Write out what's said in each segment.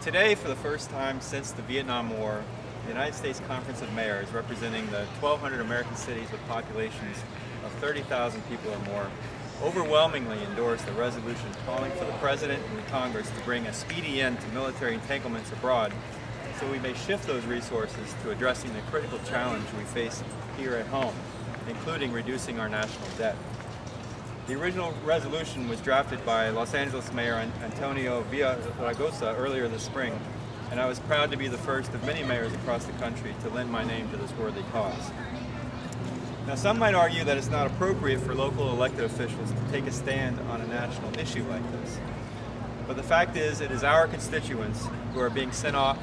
Today, for the first time since the Vietnam War, the United States Conference of Mayors, representing the 1,200 American cities with populations of 30,000 people or more, overwhelmingly endorsed a resolution calling for the President and the Congress to bring a speedy end to military entanglements abroad so we may shift those resources to addressing the critical challenge we face here at home, including reducing our national debt. The original resolution was drafted by Los Angeles Mayor Antonio Villaraigosa earlier this spring, and I was proud to be the first of many mayors across the country to lend my name to this worthy cause. Now, some might argue that it's not appropriate for local elected officials to take a stand on a national issue like this. But the fact is, it is our constituents who are being sent off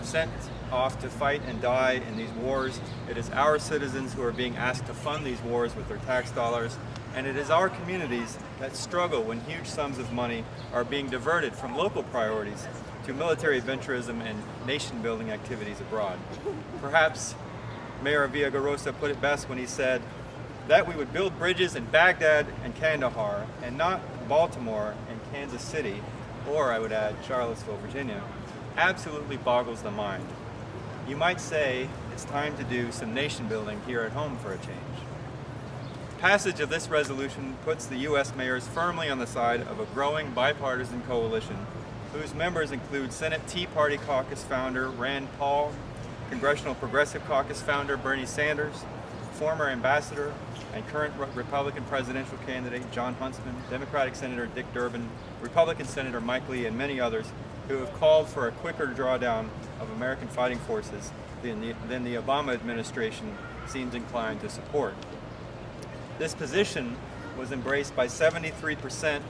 to fight and die in these wars. It is our citizens who are being asked to fund these wars with their tax dollars. And it is our communities that struggle when huge sums of money are being diverted from local priorities to military adventurism and nation-building activities abroad. Perhaps Mayor Villaraigosa put it best when he said that we would build bridges in Baghdad and Kandahar and not Baltimore and Kansas City, or I would add Charlottesville, Virginia, absolutely boggles the mind. You might say it's time to do some nation-building here at home for a change. Passage of this resolution puts the U.S. mayors firmly on the side of a growing bipartisan coalition whose members include Senate Tea Party Caucus founder Rand Paul, Congressional Progressive Caucus founder Bernie Sanders, former ambassador and current Republican presidential candidate John Huntsman, Democratic Senator Dick Durbin, Republican Senator Mike Lee, and many others who have called for a quicker drawdown of American fighting forces than the Obama administration seems inclined to support. This position was embraced by 73%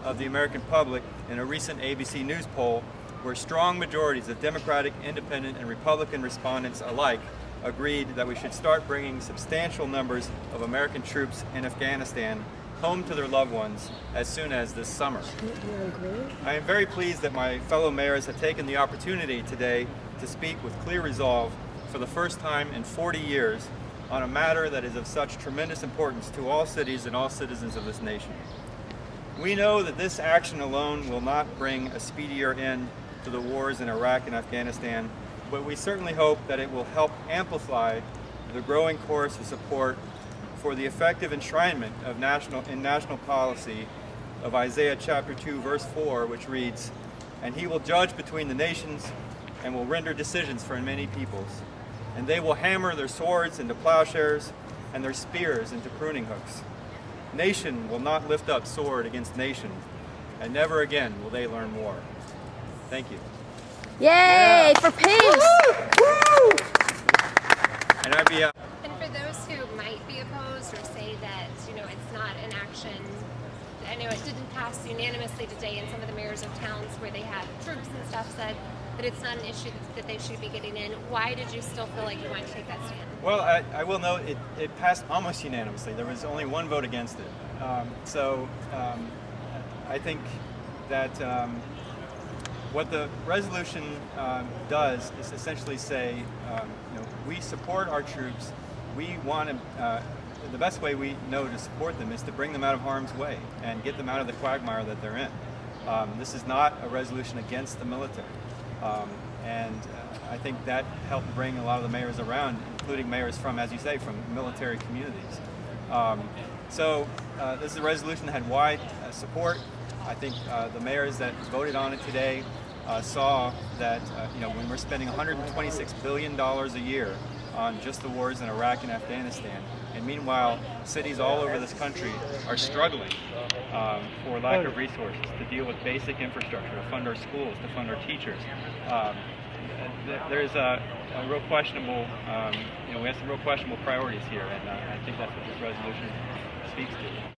of the American public in a recent ABC News poll, where strong majorities of Democratic, Independent, and Republican respondents alike agreed that we should start bringing substantial numbers of American troops in Afghanistan home to their loved ones as soon as this summer. I am very pleased that my fellow mayors have taken the opportunity today to speak with clear resolve for the first time in 40 years on a matter that is of such tremendous importance to all cities and all citizens of this nation. We know that this action alone will not bring a speedier end to the wars in Iraq and Afghanistan, but we certainly hope that it will help amplify the growing chorus of support for the effective enshrinement of national policy of Isaiah chapter 2, verse 4, which reads, "And he will judge between the nations and will render decisions for many peoples. And they will hammer their swords into plowshares and their spears into pruning hooks. Nation will not lift up sword against nation, and never again will they learn war." Thank you. Yay, for peace! Woo! And I'd be And for those who might be opposed or say that, it's not an action, I know it didn't pass unanimously today, and some of the mayors of towns where they had troops and stuff said that it's not an issue that they should be getting in. Why did you still feel like you wanted to take that stand? Well, I will note it passed almost unanimously. There was only one vote against it. I think that what the resolution does is essentially say, we support our troops. We want to, the best way we know to support them is to bring them out of harm's way and get them out of the quagmire that they're in. This is not a resolution against the military. I think that helped bring a lot of the mayors around, including mayors from, as you say, from military communities. This is a resolution that had wide support. I think the mayors that voted on it today saw that when we're spending $126 billion a year on just the wars in Iraq and Afghanistan, and meanwhile cities all over this country are struggling for lack of resources to deal with basic infrastructure, to fund our schools, to fund our teachers. There's a real questionable, we have some real questionable priorities here, and I think that's what this resolution speaks to.